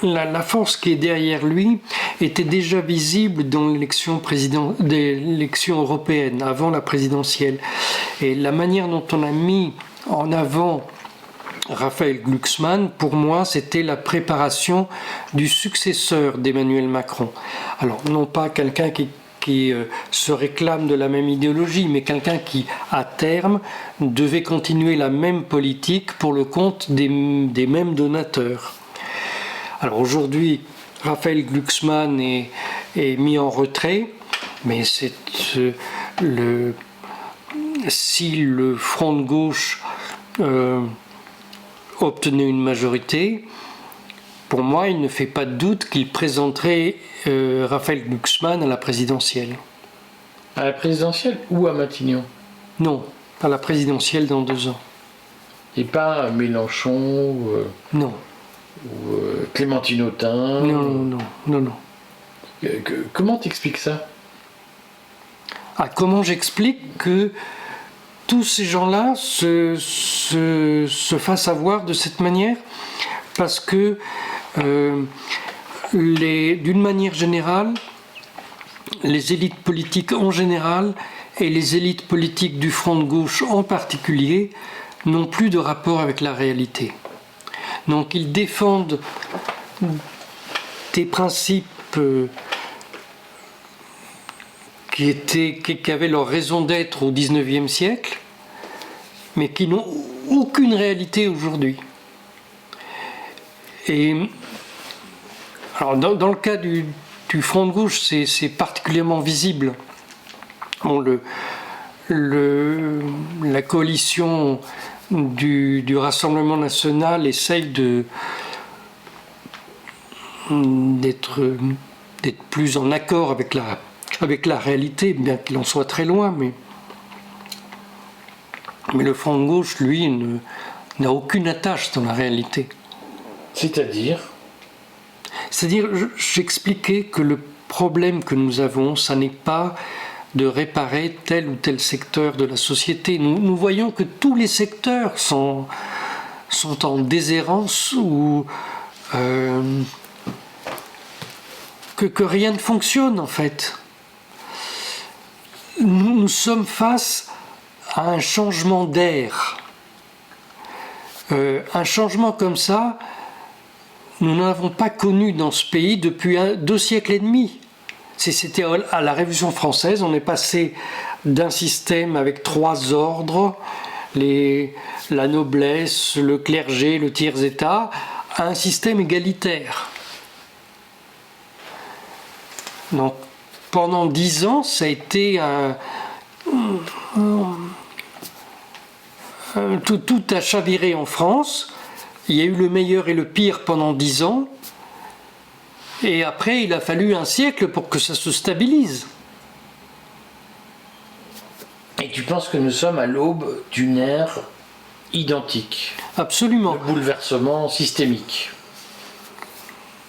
la force qui est derrière lui était déjà visible dans l'élection européenne, avant la présidentielle. Et la manière dont on a mis en avant Raphaël Glucksmann, pour moi, c'était la préparation du successeur d'Emmanuel Macron. Alors, non pas quelqu'un qui se réclame de la même idéologie, mais quelqu'un qui, à terme, devait continuer la même politique pour le compte des mêmes donateurs. Alors aujourd'hui, Raphaël Glucksmann est mis en retrait, mais si le Front de gauche obtenait une majorité, pour moi, il ne fait pas de doute qu'il présenterait Raphaël Glucksmann à la présidentielle. À la présidentielle ou à Matignon? Non, à la présidentielle dans 2 ans. Et pas Mélenchon Non. Ou Clémentine Autain? Non. Comment t'expliques ça? Comment j'explique que tous ces gens-là se fassent avoir de cette manière? Parce que d'une manière générale, les élites politiques en général et les élites politiques du Front de gauche en particulier n'ont plus de rapport avec la réalité. Donc ils défendent des principes qui avaient leur raison d'être au XIXe siècle, mais qui n'ont aucune réalité aujourd'hui. Et alors dans le cas du Front de gauche, c'est particulièrement visible. Bon, la coalition du Rassemblement national essaye d'être plus en accord avec la réalité, bien qu'il en soit très loin, mais le Front de gauche, lui, n'a aucune attache dans la réalité. C'est-à-dire, j'expliquais que le problème que nous avons, ça n'est pas de réparer tel ou tel secteur de la société. Nous voyons que tous les secteurs sont en déshérence ou que rien ne fonctionne en fait. Nous sommes face à un changement d'air. Un changement comme ça, nous n'en avons pas connu dans ce pays depuis 2 siècles et demi. C'était à la Révolution française, on est passé d'un système avec 3 ordres, la noblesse, le clergé, le tiers-état, à un système égalitaire. Donc, pendant 10 ans, ça a été tout a chaviré en France. Il y a eu le meilleur et le pire pendant 10 ans. Et après, il a fallu un siècle pour que ça se stabilise. Et tu penses que nous sommes à l'aube d'une ère identique? Absolument. Le bouleversement systémique.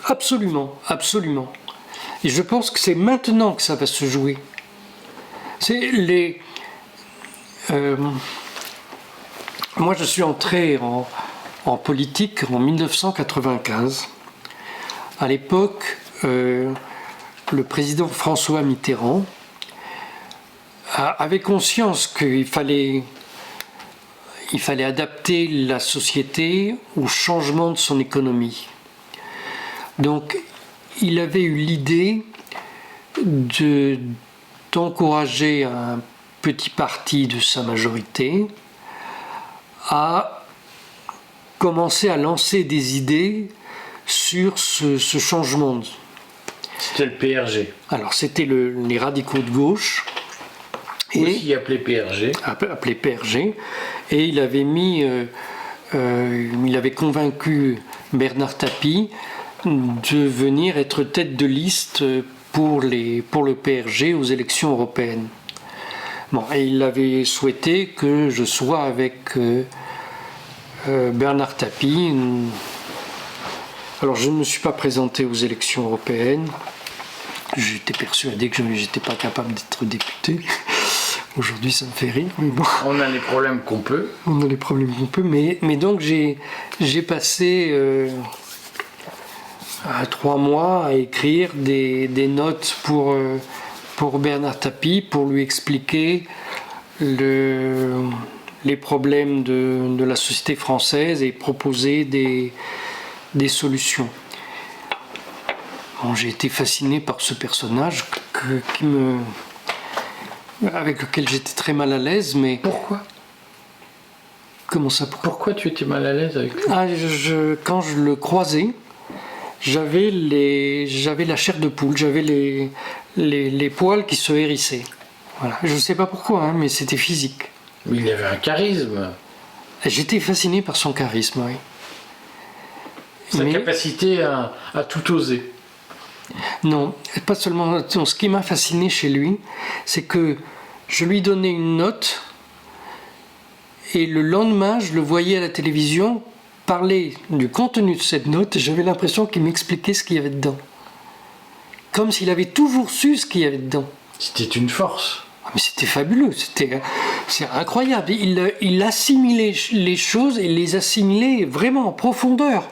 Absolument, absolument. Et je pense que c'est maintenant que ça va se jouer. Moi, je suis entré en politique en 1995. À l'époque, le président François Mitterrand avait conscience qu'il fallait adapter la société au changement de son économie. Donc, il avait eu l'idée d'encourager un petit parti de sa majorité à commencer à lancer des idées sur ce changement. C'était le PRG. Alors, c'était les radicaux de gauche. Aussi appelé PRG. Appelé PRG. Et il avait il avait convaincu Bernard Tapie de venir être tête de liste pour le PRG aux élections européennes. Bon, et il avait souhaité que je sois avec Bernard Tapie. Alors je ne me suis pas présenté aux élections européennes. J'étais persuadé que je n'étais pas capable d'être député. Aujourd'hui ça me fait rire, mais bon. On a les problèmes qu'on peut. On a les problèmes qu'on peut, mais donc j'ai passé 3 mois à écrire des notes pour Bernard Tapie, pour lui expliquer les problèmes de la société française et proposer des solutions. Bon, j'ai été fasciné par ce personnage avec lequel j'étais très mal à l'aise, mais... Pourquoi? Comment ça, pourquoi tu étais mal à l'aise avec lui? Quand je le croisais, j'avais la chair de poule, j'avais les poils qui se hérissaient. Voilà. Je ne sais pas pourquoi, hein, mais c'était physique. Mais il avait un charisme. J'étais fasciné par son charisme, oui. Sa capacité à tout oser. Non, pas seulement. Ce qui m'a fasciné chez lui, c'est que je lui donnais une note et le lendemain, je le voyais à la télévision parler du contenu de cette note et j'avais l'impression qu'il m'expliquait ce qu'il y avait dedans. Comme s'il avait toujours su ce qu'il y avait dedans. C'était une force. Mais c'était fabuleux, c'est incroyable. Il assimilait les choses et les assimilait vraiment en profondeur.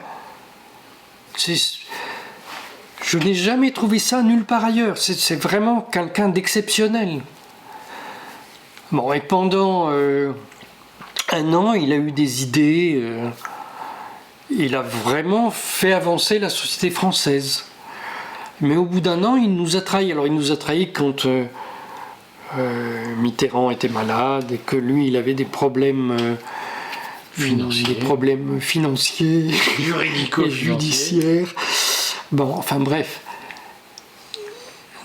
Je n'ai jamais trouvé ça nulle part ailleurs. C'est vraiment quelqu'un d'exceptionnel. Bon, et pendant 1 an, il a eu des idées. Il a vraiment fait avancer la société française. Mais au bout d'1 an, il nous a trahis. Alors, il nous a trahis quand Mitterrand était malade et que lui, il avait des problèmes financiers, juridico-financiers, judiciaires. Bon, enfin bref.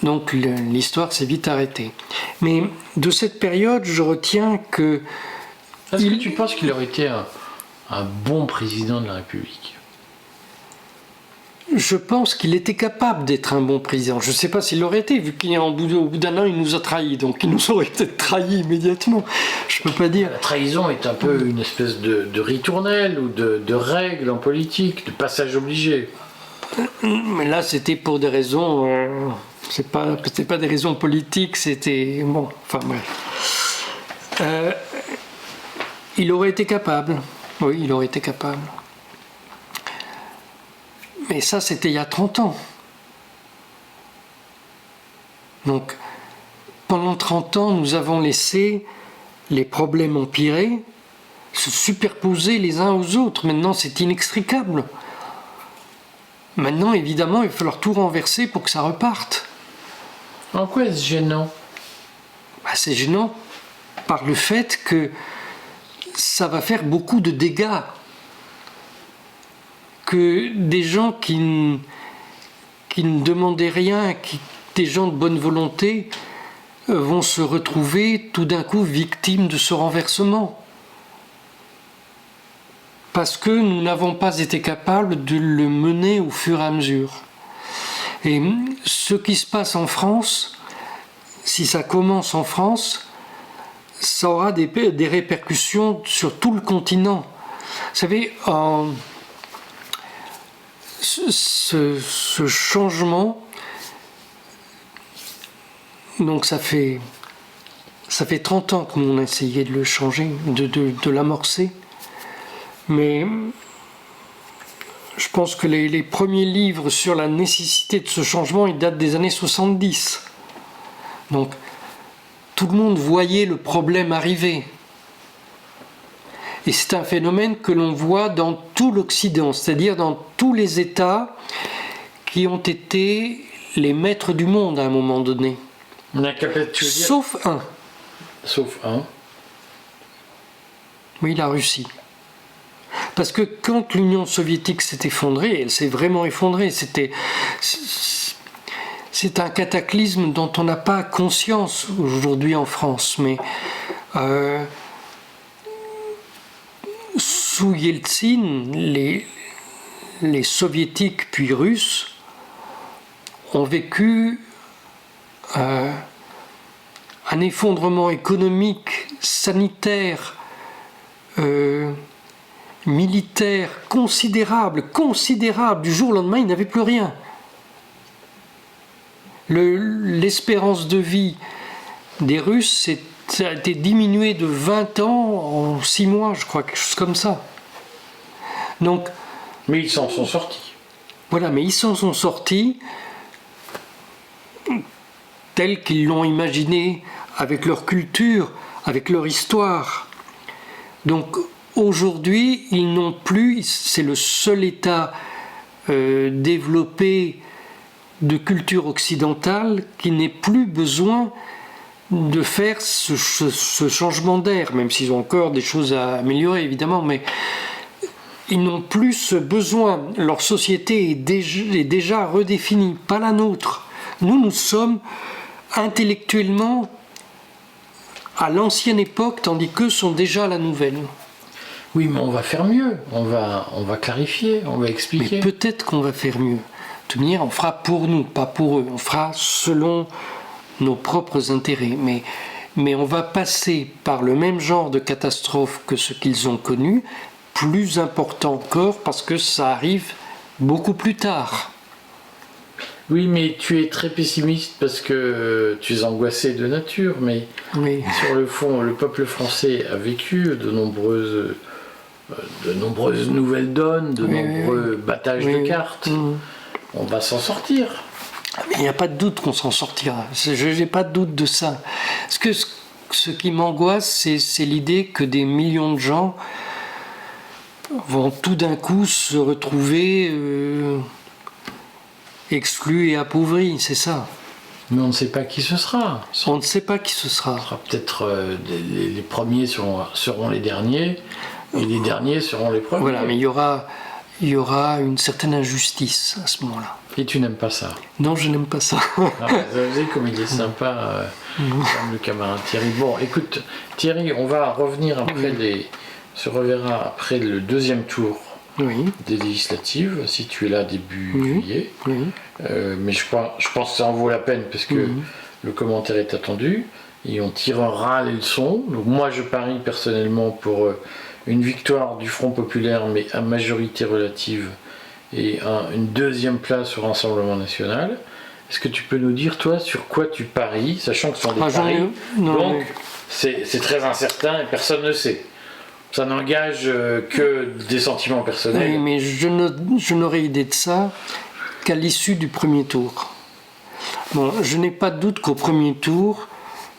Donc l'histoire s'est vite arrêtée. Mais de cette période, je retiens que... Est-ce que tu penses qu'il aurait été un bon président de la République? Je pense qu'il était capable d'être un bon président. Je ne sais pas s'il l'aurait été, vu qu'au bout d'1 an, il nous a trahis. Donc il nous aurait peut-être trahis immédiatement. Je ne peux pas dire. La trahison est un peu une espèce de ritournelle ou de règle en politique, de passage obligé. Mais là, c'était pour des raisons... c'était pas des raisons politiques, c'était... Bon, enfin bref. Il aurait été capable. Oui, il aurait été capable. Mais ça, c'était il y a 30 ans. Donc, pendant 30 ans, nous avons laissé les problèmes empirer, se superposer les uns aux autres. Maintenant, c'est inextricable. Maintenant, évidemment, il va falloir tout renverser pour que ça reparte. En quoi est-ce gênant? C'est gênant par le fait que ça va faire beaucoup de dégâts. Que des gens qui ne demandaient rien, des gens de bonne volonté, vont se retrouver tout d'un coup victimes de ce renversement. Parce que nous n'avons pas été capables de le mener au fur et à mesure. Et ce qui se passe en France, si ça commence en France, ça aura des répercussions sur tout le continent. Vous savez, ce changement, donc ça fait 30 ans que nous on a essayé de le changer, de l'amorcer, mais je pense que les premiers livres sur la nécessité de ce changement, ils datent des années 70. Donc tout le monde voyait le problème arriver. Et c'est un phénomène que l'on voit dans tout l'Occident, c'est-à-dire dans tous les États qui ont été les maîtres du monde à un moment donné. Sauf un. Sauf un. Oui, la Russie. Parce que quand l'Union soviétique s'est effondrée, elle s'est vraiment effondrée, c'est un cataclysme dont on n'a pas conscience aujourd'hui en France, mais sous Yeltsin, les soviétiques puis russes ont vécu un effondrement économique, sanitaire, militaire considérable. Du jour au lendemain, ils n'avaient plus rien. L'espérance de vie des Russes a été diminuée de 20 ans en 6 mois, je crois, quelque chose comme ça. Donc, mais ils s'en sont sortis. Voilà, mais ils s'en sont sortis tels qu'ils l'ont imaginé, avec leur culture, avec leur histoire. Donc aujourd'hui, ils n'ont plus, c'est le seul État développé de culture occidentale qui n'ait plus besoin de faire ce changement d'air, même s'ils ont encore des choses à améliorer évidemment, mais ils n'ont plus ce besoin. Leur société est déjà redéfinie, pas la nôtre. Nous sommes intellectuellement à l'ancienne époque, tandis qu'eux sont déjà à la nouvelle. Oui, mais on va faire mieux, on va clarifier, on va expliquer. Mais peut-être qu'on va faire mieux. De toute manière, on fera pour nous, pas pour eux. On fera selon nos propres intérêts. Mais on va passer par le même genre de catastrophe que ce qu'ils ont connu, plus important encore, parce que ça arrive beaucoup plus tard. Oui, mais tu es très pessimiste parce que tu es angoissé de nature, mais oui. Sur le fond, le peuple français a vécu de nombreuses nouvelles donnes, de nombreux battages de cartes. On va s'en sortir. Mais il n'y a pas de doute qu'on s'en sortira. Je n'ai pas de doute de ça. Parce que ce qui m'angoisse, c'est l'idée que des millions de gens vont tout d'un coup se retrouver exclus et appauvris, c'est ça. Mais on ne sait pas qui ce sera. On ne sait pas qui ce sera. Peut-être les premiers seront les derniers, et les derniers seront les premiers. Voilà, mais il y aura une certaine injustice à ce moment-là. Et tu n'aimes pas ça? Non, je n'aime pas ça. Vous savez comme il est sympa, comme le camarade Thierry. Bon, écoute, Thierry, on va revenir après se reverra après le deuxième tour des législatives, si tu es là début juillet. Mais je pense que ça en vaut la peine parce que le commentaire est attendu et on tirera les leçons. Donc moi, je parie personnellement pour une victoire du Front Populaire, mais à majorité relative, et une deuxième place au Rassemblement National. Est-ce que tu peux nous dire, toi, sur quoi tu paries, sachant que ce sont des paris, donc c'est très incertain et personne ne sait. Ça n'engage que des sentiments personnels. Oui, mais je n'aurai idée de ça qu'à l'issue du premier tour. Bon, je n'ai pas de doute qu'au premier tour,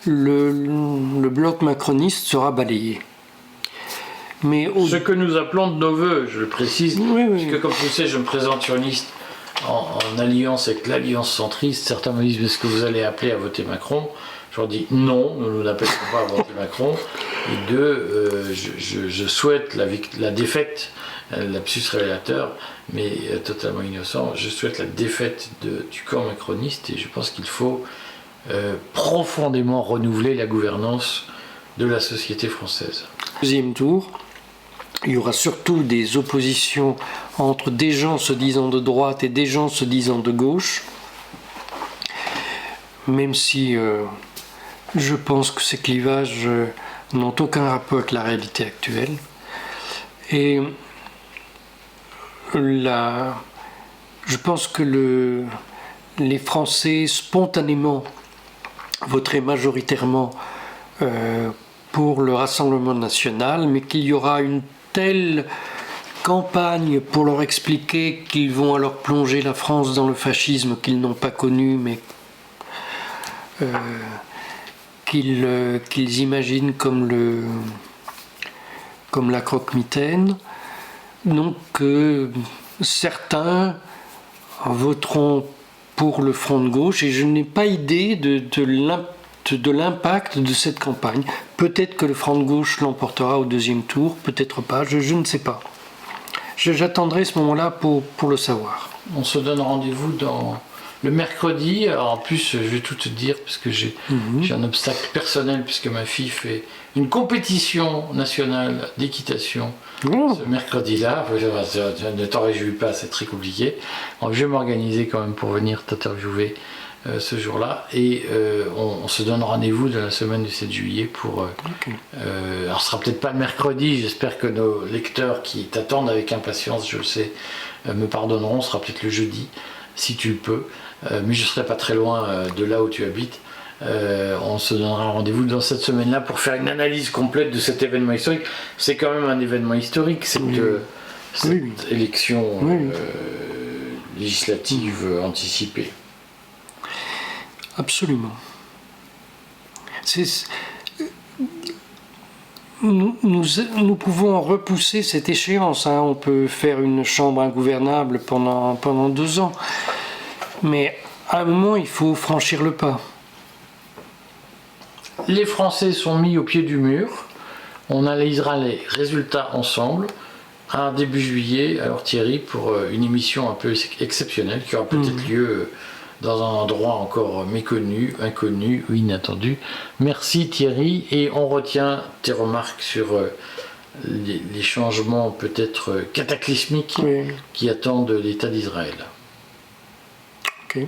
le bloc macroniste sera balayé. Mais ce que nous appelons de nos voeux, je le précise, puisque comme tu sais, je me présente sur une liste en alliance avec l'Alliance centriste. Certains me disent, est-ce que vous allez appeler à voter Macron? Je leur dis non, nous n'appellerons pas à voter Macron. Et deux, je souhaite la défaite, lapsus révélateur, mais totalement innocent, je souhaite la défaite du camp macroniste et je pense qu'il faut profondément renouveler la gouvernance de la société française. Deuxième tour, il y aura surtout des oppositions entre des gens se disant de droite et des gens se disant de gauche, même si je pense que ces clivages n'ont aucun rapport avec la réalité actuelle. Et je pense que les Français spontanément voteraient majoritairement pour le Rassemblement national, mais qu'il y aura une telle campagne pour leur expliquer qu'ils vont alors plonger la France dans le fascisme qu'ils n'ont pas connu, mais qu'ils imaginent comme la croque-mitaine. Donc certains voteront pour le front de gauche et je n'ai pas idée de l'impact de cette campagne. Peut-être que le front de gauche l'emportera au deuxième tour, peut-être pas, je ne sais pas. J'attendrai ce moment-là pour le savoir. On se donne rendez-vous dans le mercredi. Alors en plus, je vais tout te dire parce que j'ai un obstacle personnel puisque ma fille fait une compétition nationale d'équitation ce mercredi-là. Ne t'en réjouis pas, c'est très compliqué. Donc, je vais m'organiser quand même pour venir t'interviewer ce jour-là et on se donne rendez-vous dans la semaine du 7 juillet pour alors ce sera peut-être pas le mercredi, j'espère que nos lecteurs qui t'attendent avec impatience, je le sais, me pardonneront, ce sera peut-être le jeudi si tu le peux, mais je ne serai pas très loin de là où tu habites. On se donnera rendez-vous dans cette semaine-là pour faire une analyse complète de cet événement historique. C'est quand même un événement historique, cette élection législative anticipée. Absolument. Nous pouvons repousser cette échéance. Hein. On peut faire une chambre ingouvernable pendant 2 ans. Mais à un moment, il faut franchir le pas. Les Français sont mis au pied du mur. On analysera les résultats ensemble à début juillet. Alors Thierry, pour une émission un peu exceptionnelle qui aura peut-être lieu dans un endroit encore méconnu, inconnu ou inattendu. Merci Thierry, et on retient tes remarques sur les changements peut-être cataclysmiques qui attendent l'État d'Israël. Ok,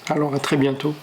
alors à très bientôt.